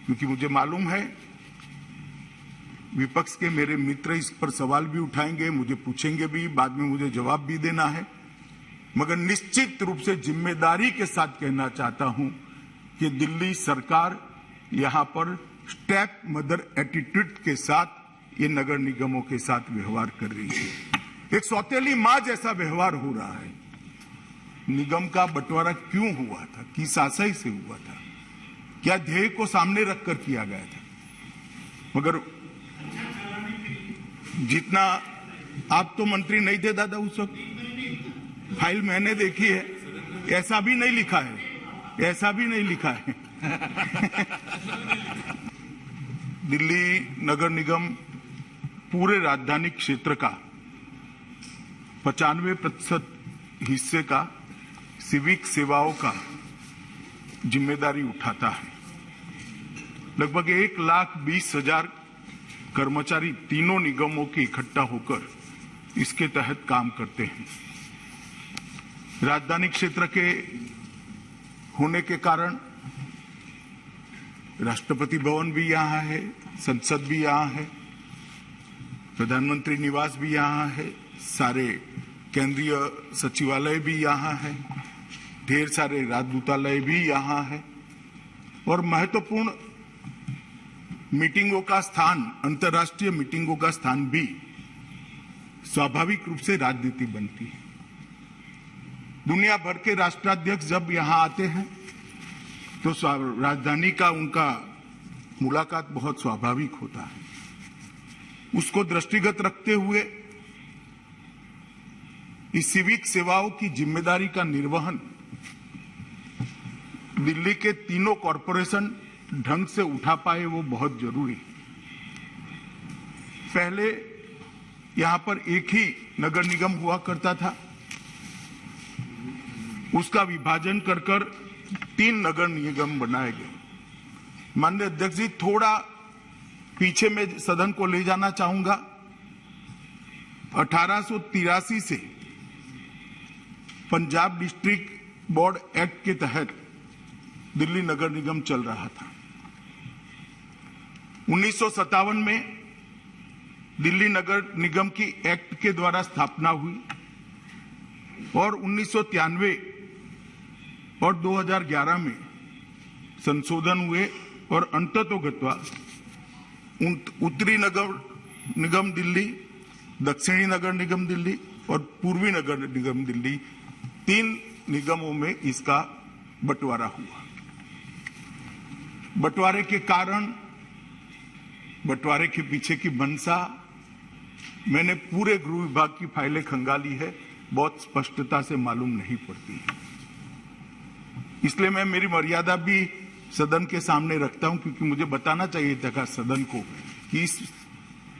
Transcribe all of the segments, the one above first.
क्योंकि मुझे मालूम है विपक्ष के मेरे मित्र इस पर सवाल भी उठाएंगे, मुझे पूछेंगे भी, बाद में मुझे जवाब भी देना है। मगर निश्चित रूप से जिम्मेदारी के साथ कहना चाहता हूं कि दिल्ली सरकार यहां पर स्टेप मदर एटीट्यूड के साथ ये नगर निगमों के साथ व्यवहार कर रही है। एक सौतेली मां जैसा व्यवहार हो रहा है। निगम का बंटवारा क्यों हुआ था, किस आशय से हुआ था, क्या ध्येय को सामने रखकर किया गया था? मगर जितना आप तो मंत्री नहीं थे दादा उस वक्त, फाइल मैंने देखी है, ऐसा भी नहीं लिखा है, ऐसा भी नहीं लिखा है। दिल्ली नगर निगम पूरे राजधानी क्षेत्र का 95% हिस्से का सिविक सेवाओं का जिम्मेदारी उठाता है। लगभग 1,20,000 कर्मचारी तीनों निगमों के इकट्ठा होकर इसके तहत काम करते हैं। राजधानी क्षेत्र के होने के कारण राष्ट्रपति भवन भी यहाँ है, संसद भी यहाँ है, प्रधानमंत्री निवास भी यहाँ है, सारे केंद्रीय सचिवालय भी यहाँ है, ढेर सारे राजदूतालय भी यहाँ है और महत्वपूर्ण मीटिंगों का स्थान, अंतर्राष्ट्रीय मीटिंगों का स्थान भी स्वाभाविक रूप से राजनीति बनती है। दुनिया भर के राष्ट्राध्यक्ष जब यहां आते हैं तो राजधानी का उनका मुलाकात बहुत स्वाभाविक होता है। उसको दृष्टिगत रखते हुए इस सिविक सेवाओं की जिम्मेदारी का निर्वहन दिल्ली के तीनों कॉरपोरेशन ढंग से उठा पाए, वो बहुत जरूरी है। पहले यहां पर एक ही नगर निगम हुआ करता था, उसका विभाजन कर 3 नगर निगम बनाए गए। माननीय अध्यक्ष जी, थोड़ा पीछे में सदन को ले जाना चाहूंगा। 1883 से पंजाब डिस्ट्रिक्ट बोर्ड एक्ट के तहत दिल्ली नगर निगम चल रहा था। 1957 में दिल्ली नगर निगम की एक्ट के द्वारा स्थापना हुई और 1993 और 2011 में संशोधन हुए और अंततोगत्वा उत्तरी नगर निगम दिल्ली, दक्षिणी नगर निगम दिल्ली और पूर्वी नगर निगम दिल्ली 3 निगमों में इसका बंटवारा हुआ। बंटवारे के कारण, बंटवारे के पीछे की मंशा मैंने पूरे गृह विभाग की फाइलें खंगाली है, बहुत स्पष्टता से मालूम नहीं पड़ती है। इसलिए मैं मेरी मर्यादा भी सदन के सामने रखता हूं, क्योंकि मुझे बताना चाहिए था सदन को कि इस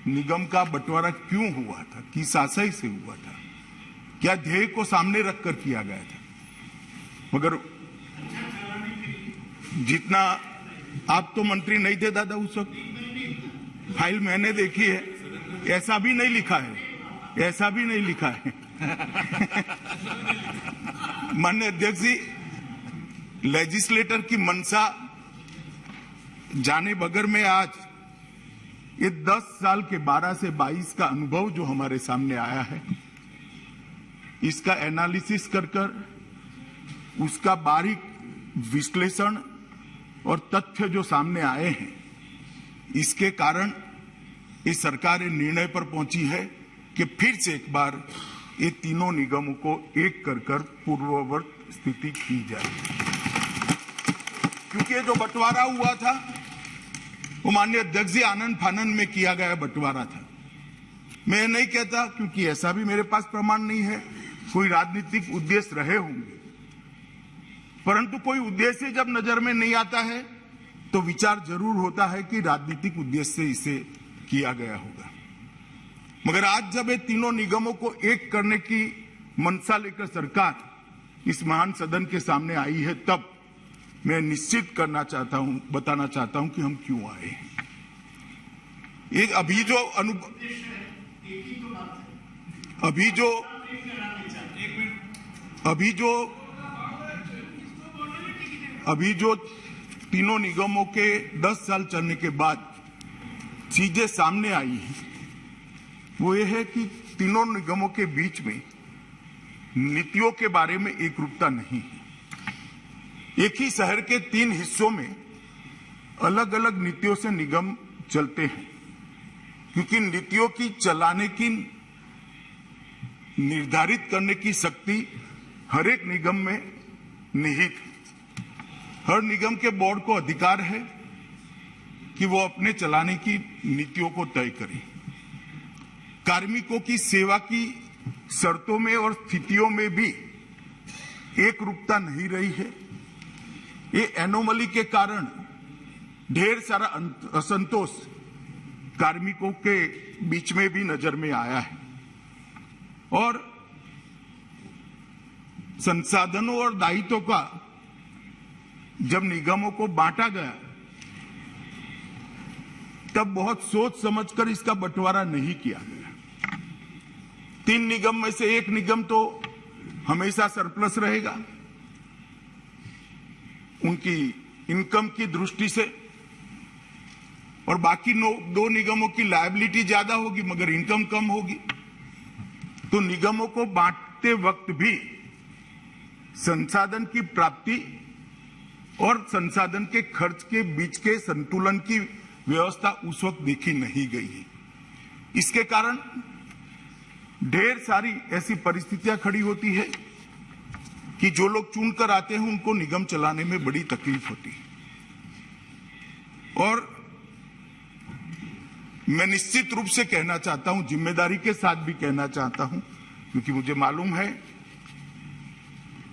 निगम का बंटवारा क्यों हुआ था, किस आशय से हुआ था, क्या ध्येय को सामने रखकर किया गया था। मगर जितना आप तो मंत्री नहीं थे दादा उस वक्त, फाइल मैंने देखी है, ऐसा भी नहीं लिखा है, ऐसा भी नहीं लिखा है। माननीय अध्यक्ष जी, लेजिस्लेटर की मंशा जाने बगैर में आज ये 10 साल के 12 से 22 का अनुभव जो हमारे सामने आया है, इसका एनालिसिस कर उसका बारीक विश्लेषण और तथ्य जो सामने आए हैं, इसके कारण इस सरकार निर्णय पर पहुंची है कि फिर से एक बार ये तीनों निगमों को एक कर पूर्ववत स्थिति की जाए। क्योंकि ये जो बंटवारा हुआ था वो माननीय अध्यक्ष जी आनंद फानंद में किया गया बंटवारा था। मैं नहीं कहता, क्योंकि ऐसा भी मेरे पास प्रमाण नहीं है, कोई राजनीतिक उद्देश्य रहे होंगे, परंतु कोई उद्देश्य जब नजर में नहीं आता है तो विचार जरूर होता है कि राजनीतिक उद्देश्य से इसे किया गया होगा। मगर आज जब ये तीनों निगमों को एक करने की मंशा लेकर सरकार इस महान सदन के सामने आई है, तब मैं निश्चित करना चाहता हूं, बताना चाहता हूं कि हम क्यों आए हैं। ये अभी जो तीनों निगमों के 10 साल चलने के बाद चीजें सामने आई हैं, वो ये है कि तीनों निगमों के बीच में नीतियों के बारे में एकरूपता नहीं है। एक ही शहर के 3 हिस्सों में अलग अलग नीतियों से निगम चलते हैं, क्योंकि नीतियों की चलाने की, निर्धारित करने की शक्ति हर एक निगम में निहित है। हर निगम के बोर्ड को अधिकार है कि वो अपने चलाने की नीतियों को तय करे। कार्मिकों की सेवा की शर्तों में और स्थितियों में भी एक रूपता नहीं रही है। ये एनोमली के कारण ढेर सारा असंतोष कार्मिकों के बीच में भी नजर में आया है और संसाधनों और दायित्वों का जब निगमों को बांटा गया तब बहुत सोच समझकर इसका बंटवारा नहीं किया गया। 3 निगम में से एक निगम तो हमेशा सरप्लस रहेगा उनकी इनकम की दृष्टि से, और बाकी 2 निगमों की लायबिलिटी ज्यादा होगी मगर इनकम कम होगी। तो निगमों को बांटते वक्त भी संसाधन की प्राप्ति और संसाधन के खर्च के बीच के संतुलन की व्यवस्था उस वक्त देखी नहीं गई है। इसके कारण ढेर सारी ऐसी परिस्थितियां खड़ी होती है कि जो लोग चुनकर आते हैं उनको निगम चलाने में बड़ी तकलीफ होती है। और मैं निश्चित रूप से कहना चाहता हूं, जिम्मेदारी के साथ भी कहना चाहता हूं, क्योंकि मुझे मालूम है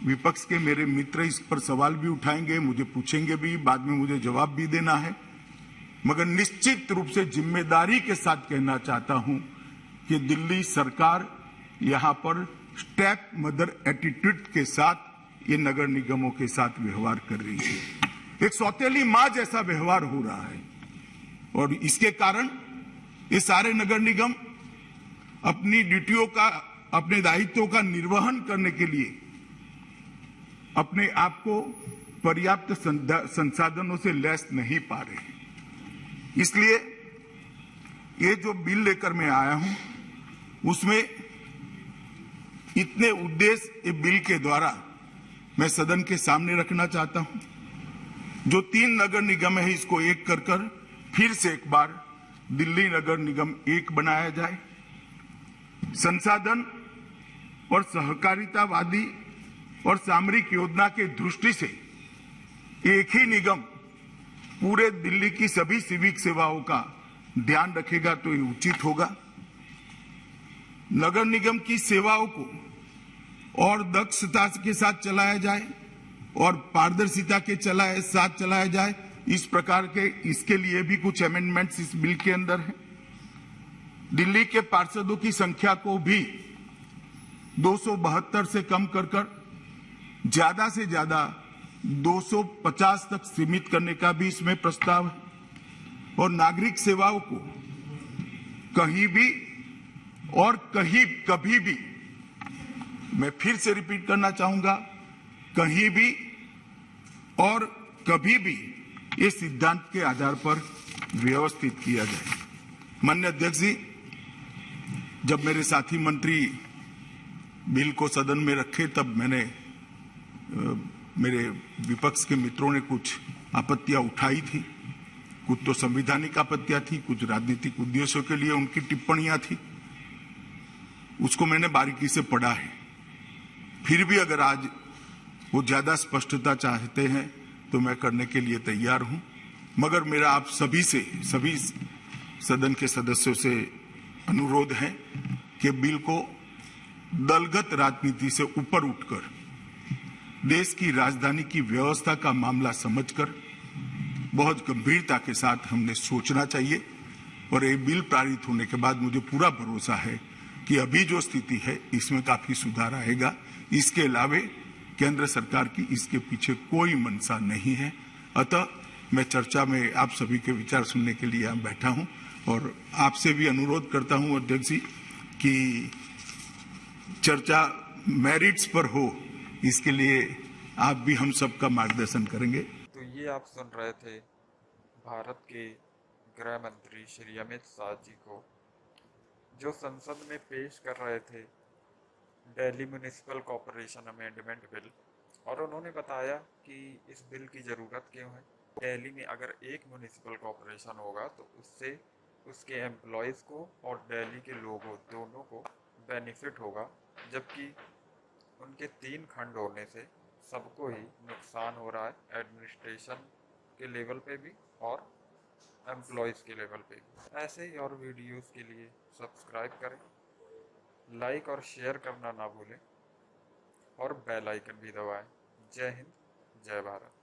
विपक्ष के मेरे मित्र इस पर सवाल भी उठाएंगे, मुझे पूछेंगे भी, बाद में मुझे जवाब भी देना है, मगर निश्चित रूप से जिम्मेदारी के साथ कहना चाहता हूं कि दिल्ली सरकार यहां पर स्टेप मदर एटीट्यूड के साथ ये नगर निगमों के साथ व्यवहार कर रही है। एक सौतेली मां जैसा व्यवहार हो रहा है और इसके कारण ये सारे नगर निगम अपनी ड्यूटियों का, अपने दायित्वों का निर्वहन करने के लिए अपने आप को पर्याप्त संसाधनों से लैस नहीं पा रहे। इसलिए ये जो बिल लेकर मैं आया हूं उसमें इतने उद्देश्य ये बिल के द्वारा मैं सदन के सामने रखना चाहता हूं। जो 3 नगर निगम है इसको एक कर फिर से एक बार दिल्ली नगर निगम एक बनाया जाए। संसाधन और सहकारितावादी और सामरिक योजना के दृष्टि से एक ही निगम पूरे दिल्ली की सभी सिविक सेवाओं का ध्यान रखेगा तो ये उचित होगा। नगर निगम की सेवाओं को और दक्षता के साथ चलाया जाए और पारदर्शिता के साथ चलाया जाए, इस प्रकार के इसके लिए भी कुछ अमेंडमेंट्स इस बिल के अंदर है। दिल्ली के पार्षदों की संख्या को भी 272 से कम कर ज्यादा से ज्यादा 250 तक सीमित करने का भी इसमें प्रस्ताव है और नागरिक सेवाओं को कहीं भी और कभी भी, मैं फिर से रिपीट करना चाहूंगा, कहीं भी और कभी भी ये सिद्धांत के आधार पर व्यवस्थित किया जाए। माननीय अध्यक्ष जी, जब मेरे साथी मंत्री बिल को सदन में रखे तब मेरे विपक्ष के मित्रों ने कुछ आपत्तियां उठाई थी। कुछ तो संवैधानिक आपत्तियां थी, कुछ राजनीतिक उद्देश्यों के लिए उनकी टिप्पणियां थी। उसको मैंने बारीकी से पढ़ा है। फिर भी अगर आज वो ज्यादा स्पष्टता चाहते हैं तो मैं करने के लिए तैयार हूं, मगर मेरा आप सभी सदन के सदस्यों से अनुरोध है कि बिल को दलगत राजनीति से ऊपर उठकर देश की राजधानी की व्यवस्था का मामला समझकर बहुत गंभीरता के साथ हमने सोचना चाहिए। और ये बिल पारित होने के बाद मुझे पूरा भरोसा है कि अभी जो स्थिति है इसमें काफी सुधार आएगा। इसके अलावे केंद्र सरकार की इसके पीछे कोई मंशा नहीं है। अतः मैं चर्चा में आप सभी के विचार सुनने के लिए यहाँ बैठा हूँ और आपसे भी अनुरोध करता हूँ अध्यक्ष जी कि चर्चा मेरिट्स पर हो, इसके लिए आप भी हम सबका मार्गदर्शन करेंगे। तो ये आप सुन रहे थे भारत के गृह मंत्री श्री अमित शाह जी को, जो संसद में पेश कर रहे थे Delhi municipal corporation amendment bill. और उन्होंने बताया कि इस बिल की ज़रूरत क्यों है। दिल्ली में अगर एक म्यूनिसिपल कॉरपोरेशन होगा तो उससे उसके एम्प्लॉयज़ को और दिल्ली के लोगों दोनों को बेनिफिट होगा, जबकि उनके 3 खंड होने से सबको ही नुकसान हो रहा है, एडमिनिस्ट्रेशन के लेवल पे भी और एम्प्लॉयज़ के लेवल पे भी। ऐसे ही और वीडियोस के लिए सब्सक्राइब करें, लाइक और शेयर करना ना भूलें और बेल आइकन भी दबाएं। जय हिंद, जय भारत।